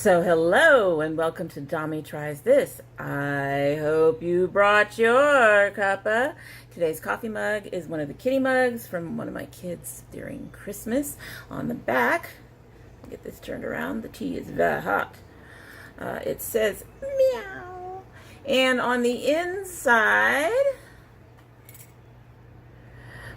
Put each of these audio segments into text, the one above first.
So hello and welcome to Dommy Tries This. I hope you brought your cuppa. Today's coffee mug is one of the kitty mugs from one of my kids during Christmas. On the back, I'll get this turned around, the tea is very hot. It says meow. And on the inside,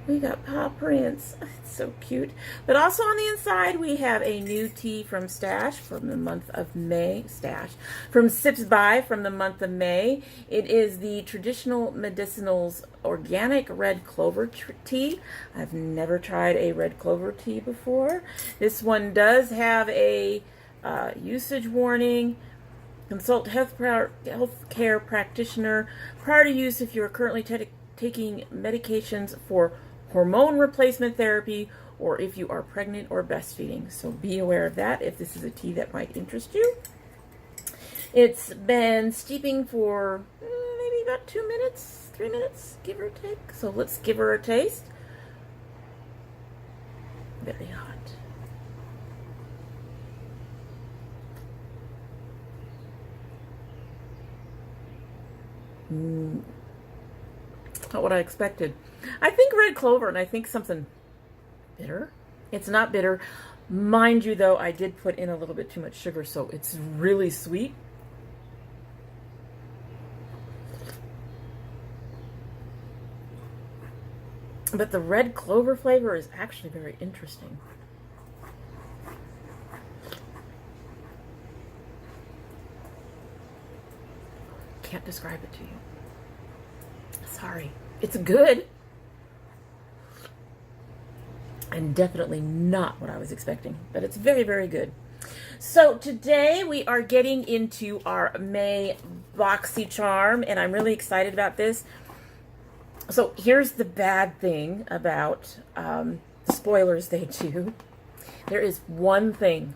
we got paw prints. It's so cute. But also on the inside, we have a new tea from Stash from the month of May. Stash. From Sips By from the month of May. It is the traditional Medicinals organic red clover tea. I've never tried a red clover tea before. This one does have a usage warning. Consult healthcare practitioner prior to use if you are currently taking medications for hormone replacement therapy or if you are pregnant or breastfeeding. So be aware of that if this is a tea that might interest you. It's been steeping for maybe about 2 minutes, 3 minutes, give or take. So let's give her a taste. Very hot. Not what I expected. I think red clover, and I think something bitter. It's not bitter. Mind you, though, I did put in a little bit too much sugar, so it's really sweet. But the red clover flavor is actually very interesting. Can't describe it to you. Sorry. It's good. And definitely not what I was expecting. But it's very, very good. So today we are getting into our May Boxycharm. And I'm really excited about this. So here's the bad thing about spoilers they do. There is one thing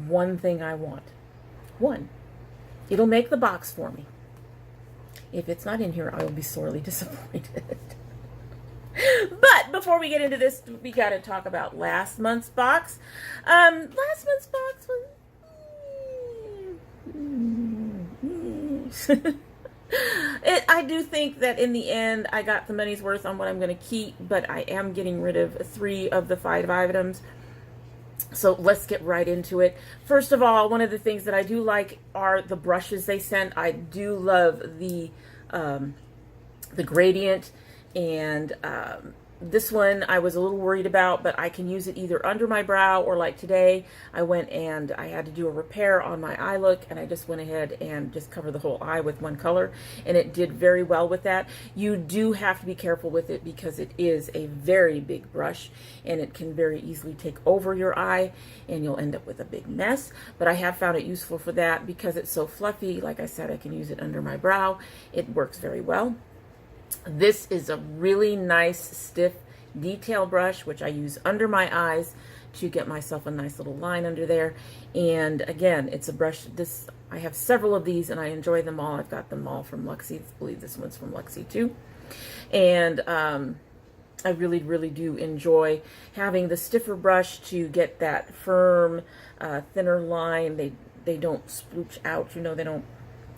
I want. One. It'll make the box for me. If it's not in here, I will be sorely disappointed. But before we get into this, we got to talk about last month's box. Last month's box was... I do think that in the end, I got the money's worth on what I'm going to keep, but I am getting rid of 3 of the 5 items. So let's get right into it. First of all, one of the things that I do like are the brushes they sent. I do love the gradient, and this one I was a little worried about, but I can use it either under my brow or like today I went and I had to do a repair on my eye look, and I just went ahead and just covered the whole eye with one color, and it did very well with that. You do have to be careful with it because it is a very big brush and it can very easily take over your eye and you'll end up with a big mess. But I have found it useful for that because it's so fluffy. Like I said, I can use it under my brow. It works very well. This is a really nice stiff detail brush, which I use under my eyes to get myself a nice little line under there. And again, it's a brush. I have several of these and I enjoy them all. I've got them all from Luxie. I believe this one's from Luxie too. And I really, really do enjoy having the stiffer brush to get that firm, thinner line. They don't splooch out, you know, they don't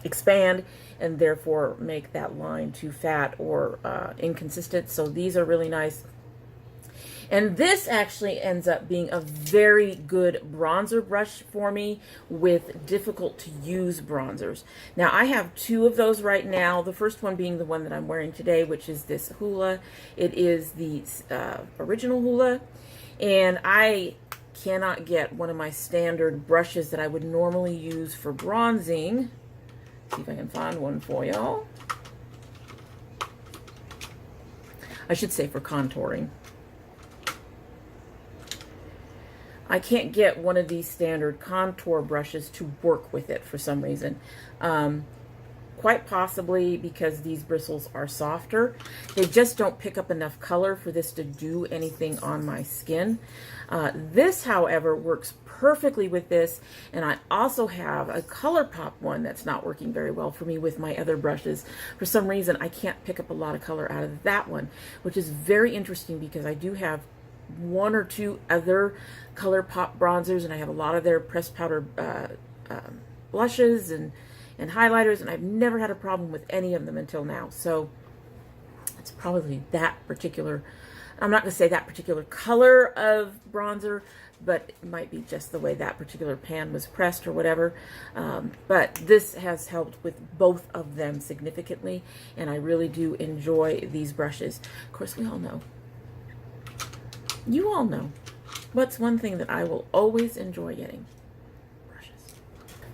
expand and therefore make that line too fat or inconsistent. So these are really nice. And this actually ends up being a very good bronzer brush for me with difficult to use bronzers. Now I have 2 of those right now. The first one being the one that I'm wearing today, which is this Hoola. It is the original Hoola. And I cannot get one of my standard brushes that I would normally use for bronzing. See if I can find one for y'all. I should say for contouring. I can't get one of these standard contour brushes to work with it for some reason. Quite possibly because these bristles are softer. They just don't pick up enough color for this to do anything on my skin. This, however, works perfectly with this, and I also have a ColourPop one that's not working very well for me with my other brushes. For some reason, I can't pick up a lot of color out of that one, which is very interesting because I do have 1 or 2 other ColourPop bronzers, and I have a lot of their pressed powder blushes and highlighters, and I've never had a problem with any of them until now. So it's probably that particular, I'm not going to say that particular color of bronzer, but it might be just the way that particular pan was pressed or whatever. But this has helped with both of them significantly, and I really do enjoy these brushes. Of course, we all know, you all know, what's one thing that I will always enjoy getting?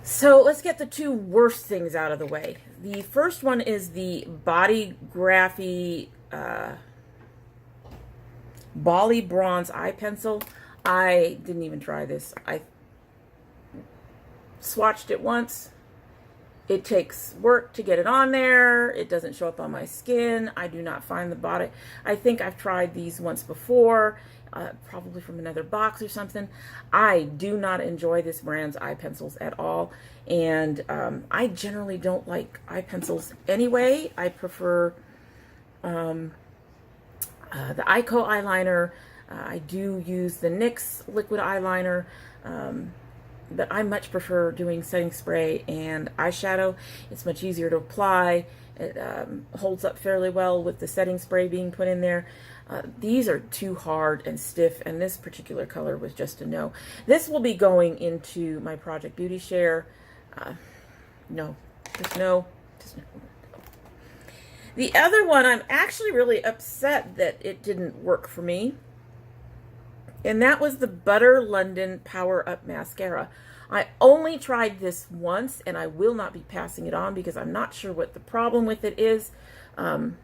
So let's get the two worst things out of the way. The first one is the Bodyography Bali Bronze Eye Pencil. I didn't even try this. I swatched it once. It takes work to get it on there. It doesn't show up on my skin. I do not find the body. I think I've tried these once before, probably from another box or something. I do not enjoy this brand's eye pencils at all. And I generally don't like eye pencils anyway. I prefer the Ico eyeliner. I do use the NYX liquid eyeliner. But I much prefer doing setting spray and eyeshadow. It's much easier to apply. It holds up fairly well with the setting spray being put in there. These are too hard and stiff, and this particular color was just a no. This will be going into my Project Beauty Share. No, just no, just no. The other one, I'm actually really upset that it didn't work for me. And that was the Butter London Power Up Mascara. I only tried this once, and I will not be passing it on because I'm not sure what the problem with it is. From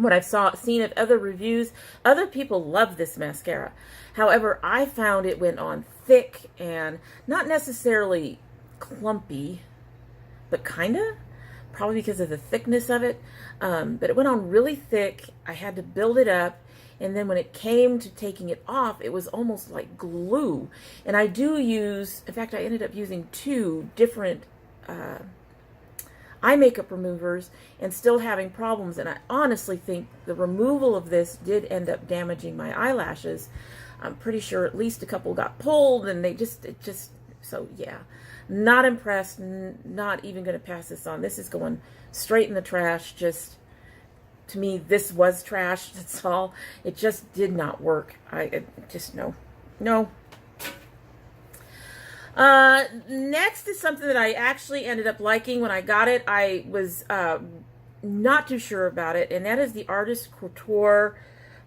what I've seen of other reviews, other people love this mascara. However, I found it went on thick and not necessarily clumpy, but kind of. Probably because of the thickness of it. But it went on really thick. I had to build it up. And then when it came to taking it off, it was almost like glue. And I do use, in fact, I ended up using 2 different eye makeup removers and still having problems. And I honestly think the removal of this did end up damaging my eyelashes. I'm pretty sure at least a couple got pulled, and so yeah. Not impressed, not even going to pass this on. This is going straight in the trash. Just, to me, this was trash. That's all. It just did not work. Just no. No. Next is something that I actually ended up liking when I got it. I was not too sure about it, and that is the Artist Couture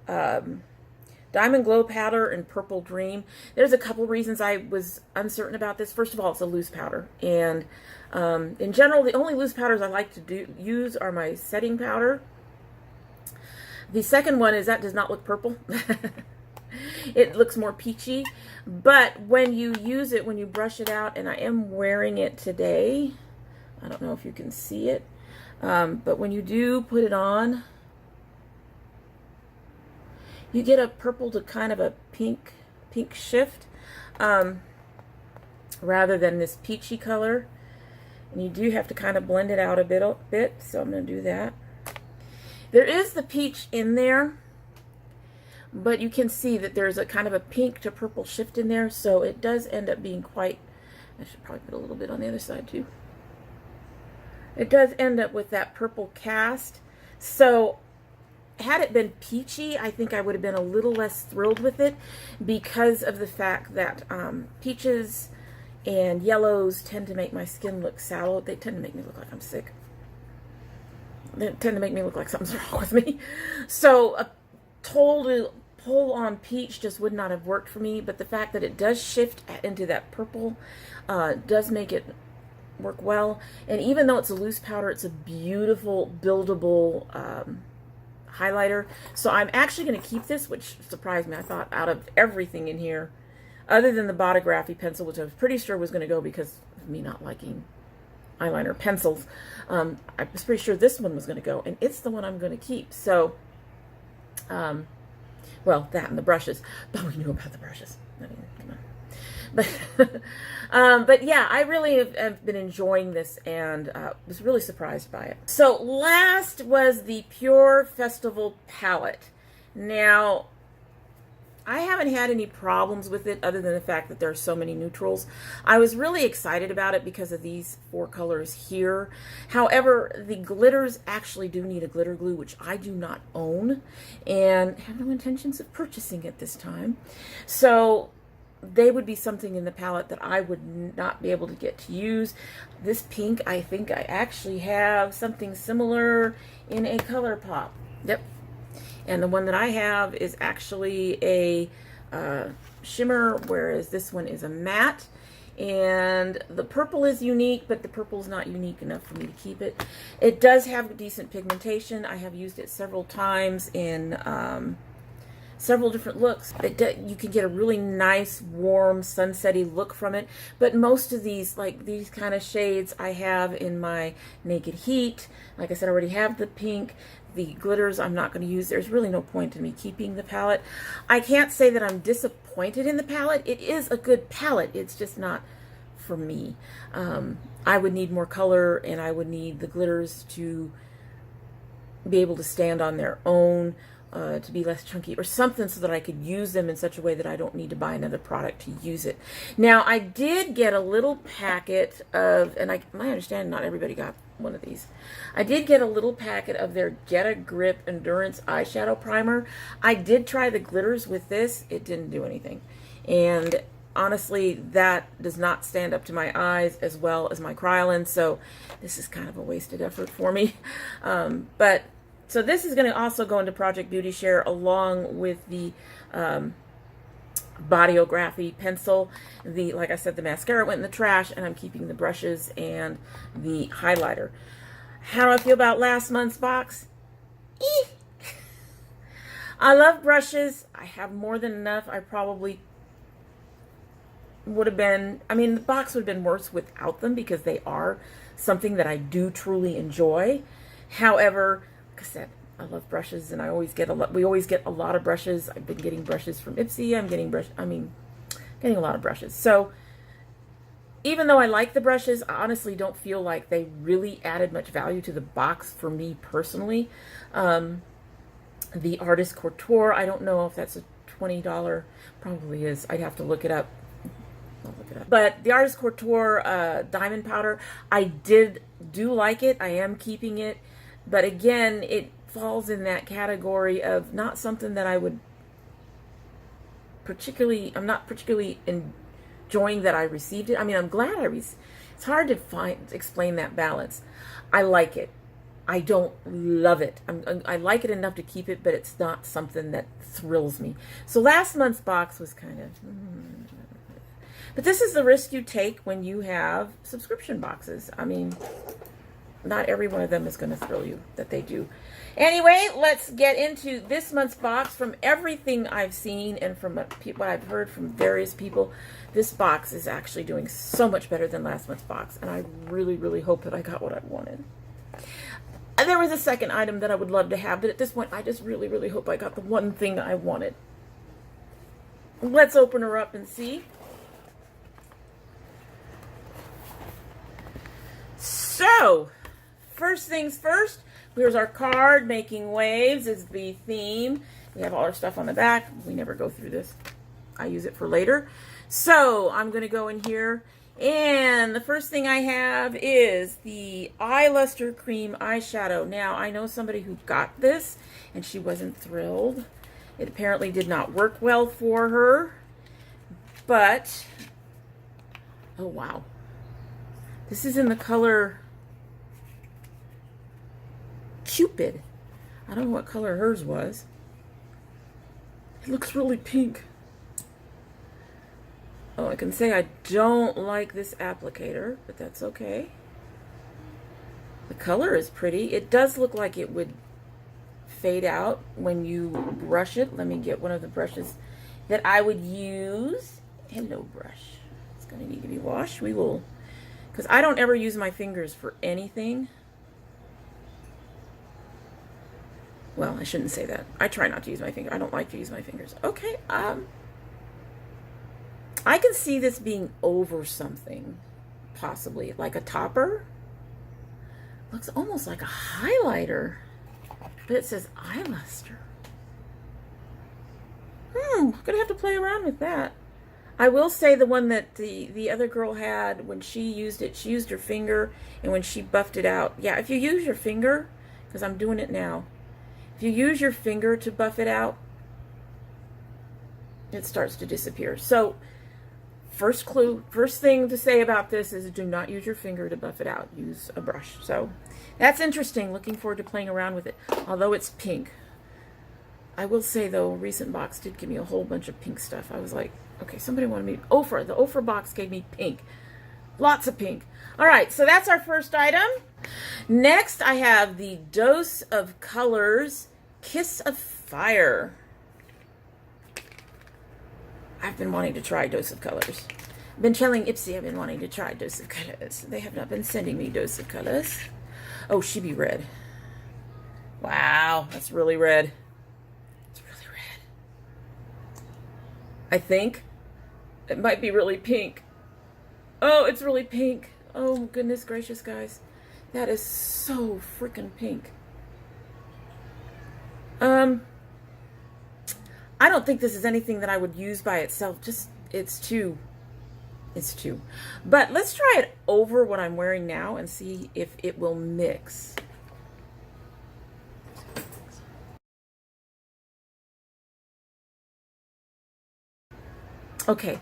Diamond Glow Powder in Purple Dream. There's a couple reasons I was uncertain about this. First of all, it's a loose powder, and in general, the only loose powders I like to use are my setting powder. The second one is that does not look purple. It looks more peachy, but when you use it, when you brush it out, and I am wearing it today, I don't know if you can see it, but when you do put it on, you get a purple to kind of a pink shift, rather than this peachy color. And you do have to kind of blend it out a bit, so I'm going to do that. There is the peach in there, but you can see that there's a kind of a pink to purple shift in there, so it does end up being quite, I should probably put a little bit on the other side too. It does end up with that purple cast. So had it been peachy, I think I would have been a little less thrilled with it because of the fact that peaches and yellows tend to make my skin look sallow. They tend to make me look like I'm sick. They tend to make me look like something's wrong with me. So a total pull on peach just would not have worked for me, but the fact that it does shift into that purple does make it work well. And even though it's a loose powder, it's a beautiful buildable highlighter. So I'm actually going to keep this, which surprised me. I thought out of everything in here, other than the Bodyography pencil, which I was pretty sure was going to go because of me not liking eyeliner pencils, I was pretty sure this one was going to go, and it's the one I'm going to keep. So, well, that and the brushes, but we knew about the brushes. I mean, come on. But yeah, I really have been enjoying this, and was really surprised by it. So last was the Pure Festival palette. Now, I haven't had any problems with it other than the fact that there are so many neutrals. I was really excited about it because of these 4 colors here. However, the glitters actually do need a glitter glue, which I do not own and have no intentions of purchasing at this time. So they would be something in the palette that I would not be able to get to use. This pink, I think I actually have something similar in a color pop. Yep. And the one that I have is actually a shimmer, whereas this one is a matte. And the purple is unique, but the purple is not unique enough for me to keep it. It does have decent pigmentation. I have used it several times in several different looks. You can get a really nice, warm, sunsetty look from it. But most of these, like these kind of shades, I have in my Naked Heat. Like I said, I already have the pink. The glitters I'm not going to use. There's really no point in me keeping the palette. I can't say that I'm disappointed in the palette. It is a good palette. It's just not for me. I would need more color, and I would need the glitters to be able to stand on their own, to be less chunky or something, so that I could use them in such a way that I don't need to buy another product to use it. Now, I did get a little packet of, and my understanding, not everybody got one of these. I did get a little packet of their Get a Grip Endurance Eyeshadow Primer. I did try the glitters with this. It didn't do anything. And honestly, that does not stand up to my eyes as well as my Kryolan, so this is kind of a wasted effort for me. So this is going to also go into Project Beauty Share along with the Bodyography pencil. Like I said, the mascara went in the trash, and I'm keeping the brushes and the highlighter. How do I feel about last month's box? I love brushes. I have more than enough. I probably would have been, I mean, the box would have been worse without them because they are something that I do truly enjoy. However, like I said, I love brushes, and I always get a lot. We always get a lot of brushes. I've been getting brushes from Ipsy. I'm getting getting a lot of brushes. So even though I like the brushes, I honestly don't feel like they really added much value to the box for me personally. The Artist Couture, I don't know if that's a $20, probably is. I'd have to look it up. I'll look it up. But the Artist Couture diamond powder, I do like it. I am keeping it. But again, it falls in that category of not something that I would I'm not particularly enjoying that I received it. I mean, I'm glad it's hard to explain that balance. I like it. I don't love it. I like it enough to keep it, but it's not something that thrills me. So last month's box was kind of, but this is the risk you take when you have subscription boxes. I mean, not every one of them is going to thrill you that they do. Anyway, let's get into this month's box. From everything I've seen and from what I've heard from various people, this box is actually doing so much better than last month's box, and I really, really hope that I got what I wanted. And there was a second item that I would love to have, but at this point, I just really, really hope I got the one thing I wanted. Let's open her up and see. So, first things first, here's our card. Making Waves is the theme. We have all our stuff on the back. We never go through this. I use it for later. So I'm going to go in here, and the first thing I have is the Eye Luster Cream Eyeshadow. Now, I know somebody who got this, and she wasn't thrilled. It apparently did not work well for her, but, oh wow. This is in the color Cupid. I don't know what color hers was. It looks really pink. Oh, I can say I don't like this applicator, but that's okay. The color is pretty. It does look like it would fade out when you brush it. Let me get one of the brushes that I would use. Hello, brush. It's going to need to be washed. We will, because I don't ever use my fingers for anything. Well, I shouldn't say that. I try not to use my finger. I don't like to use my fingers. Okay, I can see this being over something, possibly like a topper. Looks almost like a highlighter, but it says eye luster. I'm gonna have to play around with that. I will say the one that the other girl had, when she used it, she used her finger, and when she buffed it out, yeah, if you use your finger, because I'm doing it now, if you use your finger to buff it out, it starts to disappear. So first clue, first thing to say about this is do not use your finger to buff it out. Use a brush. So that's interesting. Looking forward to playing around with it, although it's pink. I will say, though, recent box did give me a whole bunch of pink stuff. I was like, okay, somebody wanted me, Ofra, the Ofra box gave me pink. Lots of pink. All right, so that's our first item. Next, I have the Dose of Colors Kiss of Fire. I've been wanting to try Dose of Colors. I've been telling Ipsy I've been wanting to try Dose of Colors. They have not been sending me Dose of Colors. Oh, she be red. Wow, that's really red. I think it might be really pink. Oh, it's really pink. Oh, goodness gracious, guys. That is so freaking pink. I don't think this is anything that I would use by itself. Just, it's too. But let's try it over what I'm wearing now and see if it will mix. Okay,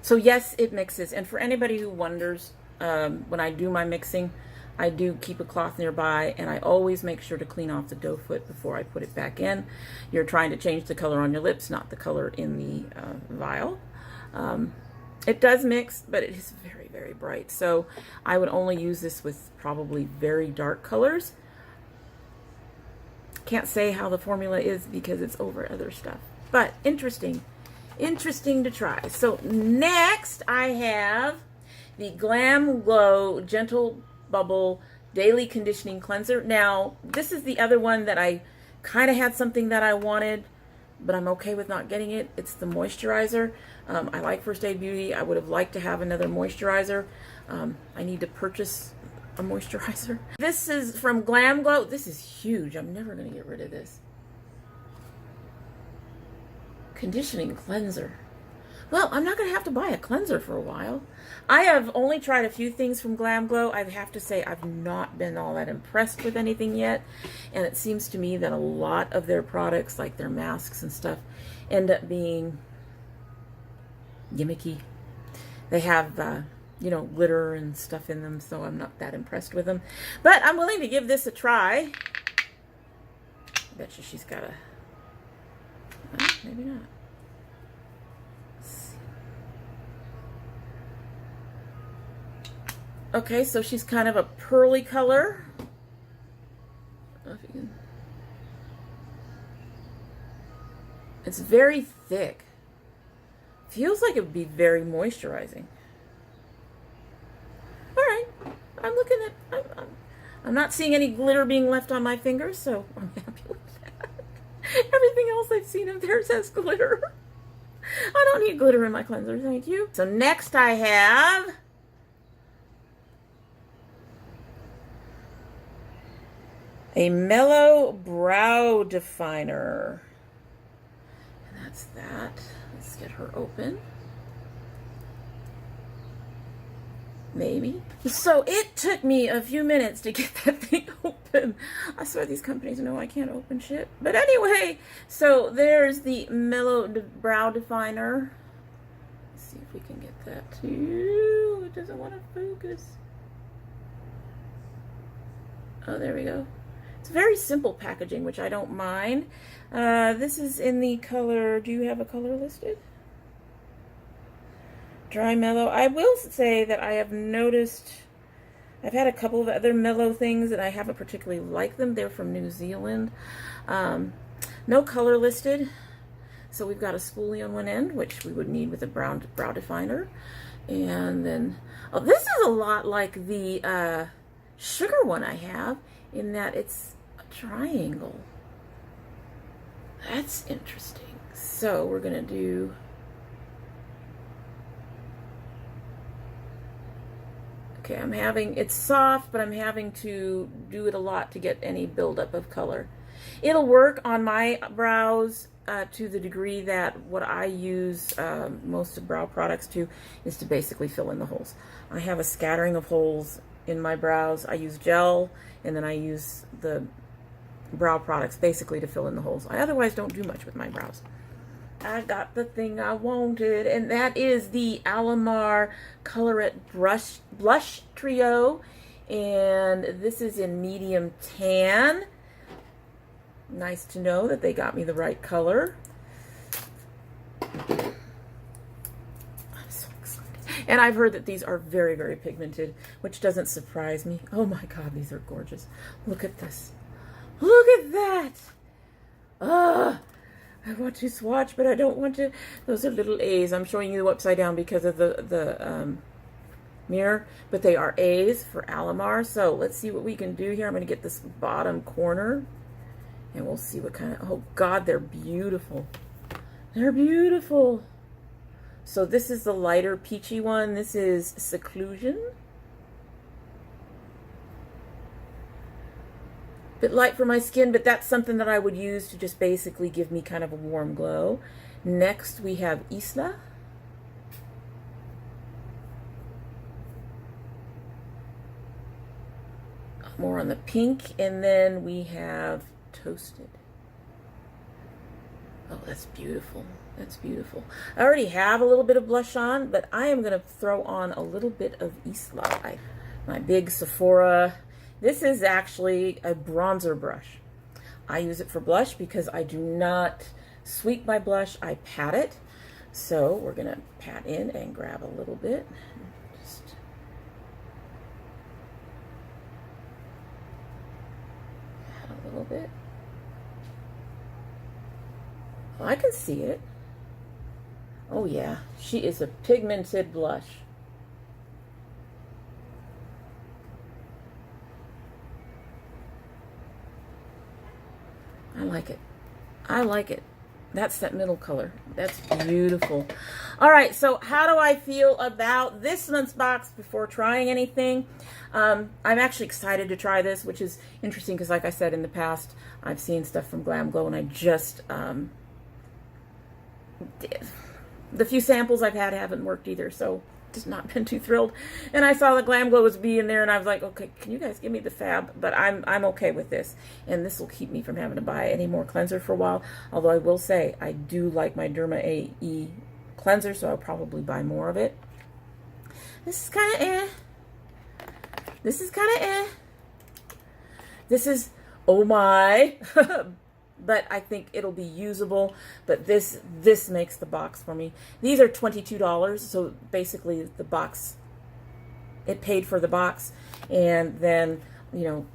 so yes, it mixes. And for anybody who wonders, when I do my mixing, I do keep a cloth nearby, and I always make sure to clean off the dough foot before I put it back in. You're trying to change the color on your lips, not the color in the vial. It does mix, but it is very, very bright. So I would only use this with probably very dark colors. Can't say how the formula is because it's over other stuff, but interesting to try. So next I have the Glam Glow Gentle Bubble Daily Conditioning Cleanser. Now this is the other one that I kind of had something that I wanted, but I'm okay with not getting it. It's the moisturizer. I like First Aid Beauty. I would have liked to have another moisturizer. I need to purchase a moisturizer. This is from Glam Glow. This is huge. I'm never going to get rid of this. Conditioning cleanser. Well, I'm not going to have to buy a cleanser for a while. I have only tried a few things from Glam Glow. I have to say I've not been all that impressed with anything yet. And it seems to me that a lot of their products, like their masks and stuff, end up being gimmicky. They have, you know, glitter and stuff in them, so I'm not that impressed with them. But I'm willing to give this a try. I bet you she's got a... Well, maybe not. Okay, so she's kind of a pearly color. I don't know if you can... It's very thick. Feels like it would be very moisturizing. All right, I'm looking at... I'm not seeing any glitter being left on my fingers, so I'm happy with that. Everything else I've seen of theirs has glitter. I don't need glitter in my cleanser, thank you. So next I have a Mellow Brow Definer. And that's that. Let's get her open. Maybe. So it took me a few minutes to get that thing open. I swear these companies know I can't open shit. But anyway, so there's the Mellow Brow Definer. Let's see if we can get that too. It doesn't want to focus. Oh, there we go. It's very simple packaging, which I don't mind. This is in the color, do you have a color listed? Dry Mellow. I will say that I have noticed, I've had a couple of other Mellow things and I haven't particularly liked them. They're from New Zealand. No color listed. So we've got a spoolie on one end, which we would need with a brow definer. And then, oh, this is a lot like the sugar one I have, in that it's a triangle. That's interesting. So we're going to do... Okay, I'm having, it's soft, but I'm having to do it a lot to get any buildup of color. It'll work on my brows to the degree that what I use most of brow products to is to basically fill in the holes. I have a scattering of holes in my brows. I use gel, and then I use the brow products basically to fill in the holes. I otherwise don't do much with my brows. I got the thing I wanted, and that is the Alamar Colorette Blush Trio, and this is in medium tan. Nice to know that they got me the right color. I'm so excited. And I've heard that these are very, very pigmented, which doesn't surprise me. Oh my God, these are gorgeous. Look at this. Look at that. I want to swatch, but I don't want to. Those are little A's. I'm showing you upside down because of the mirror, but they are A's for Alamar. So let's see what we can do here. I'm going to get this bottom corner, and we'll see what kind of, oh God, they're beautiful. They're beautiful. So this is the lighter peachy one. This is Seclusion. Bit light for my skin, but that's something that I would use to just basically give me kind of a warm glow. Next we have Isla. More on the pink, and then we have Toasted. Oh, that's beautiful. That's beautiful. I already have a little bit of blush on, but I am going to throw on a little bit of Isla. My big Sephora. This is actually a bronzer brush. I use it for blush because I do not sweep my blush. I pat it. So we're going to pat in and grab a little bit. Just add a little bit. Oh, I can see it. Oh yeah, she is a pigmented blush. I like it. I like it. That's that middle color. That's beautiful. All right, so how do I feel about this month's box before trying anything? I'm actually excited to try this, which is interesting because, like I said, in the past, I've seen stuff from Glam Glow, and I just, the few samples I've had haven't worked either, so just not been too thrilled. And I saw the Glam Glow was being there, and I was like, okay, can you guys give me the fab? But I'm okay with this, and this will keep me from having to buy any more cleanser for a while. Although I will say I do like my Derma AE cleanser, so I'll probably buy more of it. This is kind of eh. This is kind of eh. This is oh my. But I think it'll be usable. But this makes the box for me. These are $22, so basically the box, it paid for the box. And then, you know,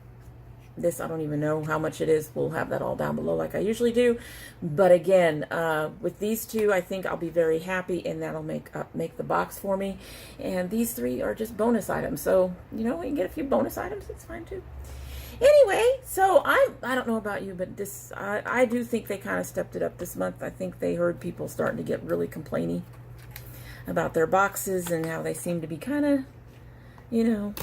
this, I don't even know how much it is. We'll have that all down below like I usually do. But again, with these two, I think I'll be very happy, and that'll make the box for me. And these three are just bonus items. So, you know, we can get a few bonus items. It's fine too. Anyway, so I don't know about you, but this, I do think they kind of stepped it up this month. I think they heard people starting to get really complainy about their boxes and how they seem to be kind of, you know,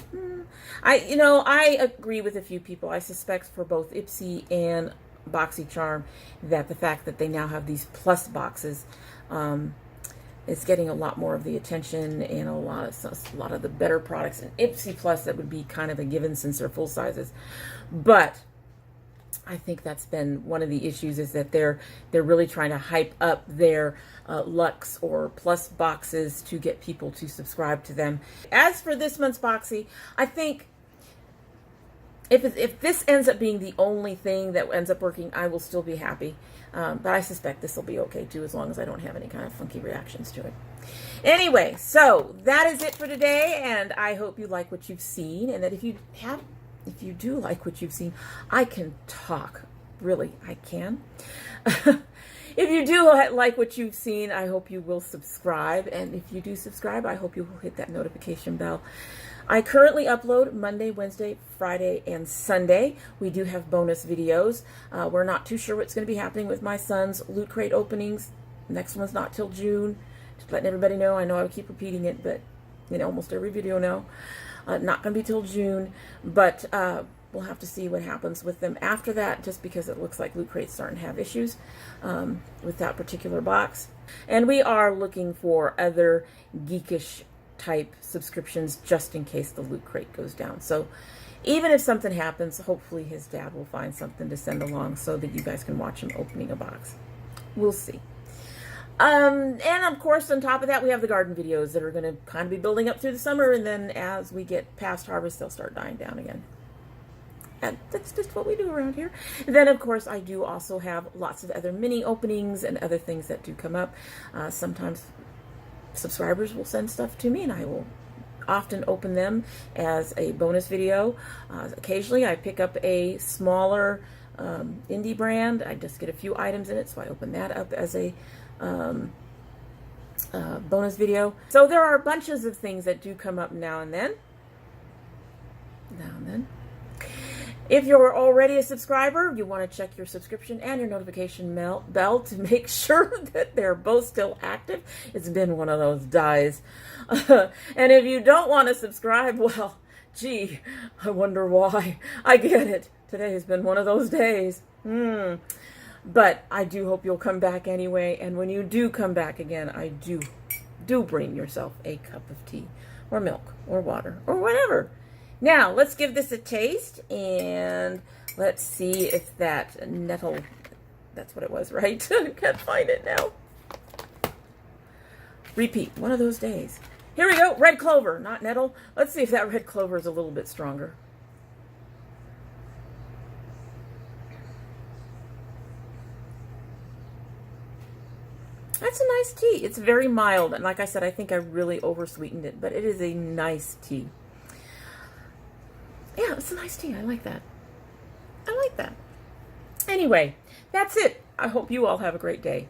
I agree with a few people. I suspect for both Ipsy and Boxycharm that the fact that they now have these plus boxes, it's getting a lot more of the attention and a lot of the better products. And Ipsy Plus, that would be kind of a given since they're full sizes. But I think that's been one of the issues, is that they're really trying to hype up their Luxe or Plus boxes to get people to subscribe to them. As for this month's Boxy, I think if this ends up being the only thing that ends up working, I will still be happy. But I suspect this will be okay too, as long as I don't have any kind of funky reactions to it. Anyway, so that is it for today, and I hope you like what you've seen, and that if you do like what you've seen, I can talk. Really, I can. If you do like what you've seen, I hope you will subscribe, and if you do subscribe, I hope you will hit that notification bell. I currently upload Monday, Wednesday, Friday, and Sunday. We do have bonus videos. We're not too sure what's going to be happening with my son's Loot Crate openings. Next one's not till June. Just letting everybody know. I know I keep repeating it, but you know, almost every video now. Not going to be till June. But we'll have to see what happens with them after that, just because it looks like Loot Crate's starting to have issues with that particular box. And we are looking for other geekish type subscriptions just in case the Loot Crate goes down. So even if something happens, hopefully his dad will find something to send along so that you guys can watch him opening a box. We'll see. And of course, on top of that, we have the garden videos that are going to kind of be building up through the summer, and then as we get past harvest, they'll start dying down again. And that's just what we do around here. And then, of course, I do also have lots of other mini openings and other things that do come up. Sometimes subscribers will send stuff to me, and I will often open them as a bonus video. Occasionally, I pick up a smaller indie brand. I just get a few items in it, so I open that up as a bonus video. So there are bunches of things that do come up now and then. If you're already a subscriber, you want to check your subscription and your notification bell to make sure that they're both still active. It's been one of those days. And if you don't want to subscribe, well, gee, I wonder why. I get it. Today has been one of those days. But I do hope you'll come back anyway. And when you do come back again, I do bring yourself a cup of tea or milk or water or whatever. Now, let's give this a taste, and let's see if that nettle, that's what it was, right? I can't find it now. Repeat, one of those days. Here we go, red clover, not nettle. Let's see if that red clover is a little bit stronger. That's a nice tea. It's very mild, and like I said, I think I really oversweetened it, but it is a nice tea. Yeah, it's a nice tea. I like that. I like that. Anyway, that's it. I hope you all have a great day.